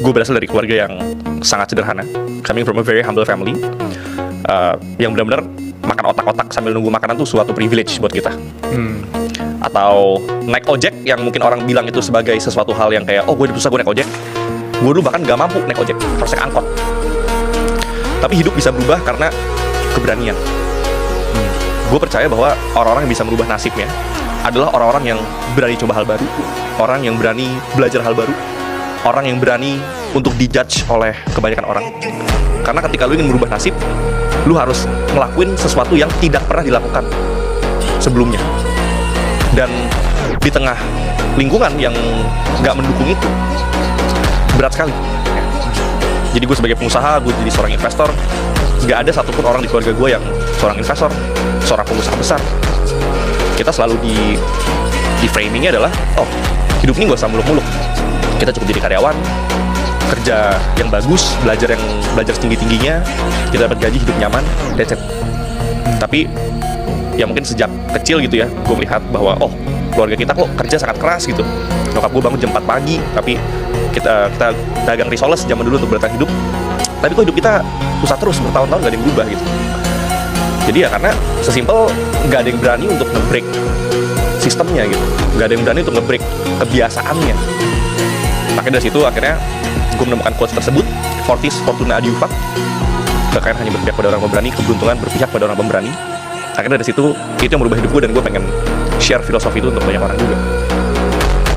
Gue berasal dari keluarga yang sangat sederhana, coming from a very humble family, yang benar-benar makan otak-otak sambil nunggu makanan tuh suatu privilege buat kita. Atau naik ojek yang mungkin orang bilang itu sebagai sesuatu hal yang kayak, oh gue susah gue naik ojek. Gue dulu bahkan gak mampu naik ojek, harus naik angkot. Tapi hidup bisa berubah karena keberanian. Gue percaya bahwa orang-orang yang bisa merubah nasibnya adalah orang-orang yang berani coba hal baru, orang yang berani belajar hal baru, orang yang berani untuk dijudge oleh kebanyakan orang. Karena ketika lu ingin merubah nasib, lu harus ngelakuin sesuatu yang tidak pernah dilakukan sebelumnya. Dan di tengah lingkungan yang gak mendukung itu, berat sekali. Jadi gue sebagai pengusaha, gue jadi seorang investor, gak ada satupun orang di keluarga gue yang seorang investor, seorang pengusaha besar. Kita selalu di framingnya adalah, oh hidup ini gak usah muluk-muluk, kita cukup jadi karyawan, kerja yang bagus, belajar setinggi-tingginya, kita dapat gaji, hidup nyaman, that's it. Tapi ya mungkin sejak kecil gitu ya, gue melihat bahwa oh keluarga kita kok kerja sangat keras gitu. Nyokap gue bangun jam 4 pagi, tapi kita dagang risoles zaman dulu untuk bertahan hidup. Tapi kok hidup kita susah terus, bertahun-tahun gak ada yang berubah gitu. Jadi ya karena sesimpel gak ada yang berani untuk nge-break sistemnya gitu, gak ada yang berani untuk nge-break kebiasaannya. Makanya dari situ akhirnya gue menemukan quotes tersebut, Fortis Fortuna Adiuvat, kekayaan hanya berpihak pada orang pemberani, keberuntungan berpihak pada orang pemberani. Akhirnya dari situ, itu yang merubah hidup gue, dan gue pengen share filosofi itu untuk banyak orang juga.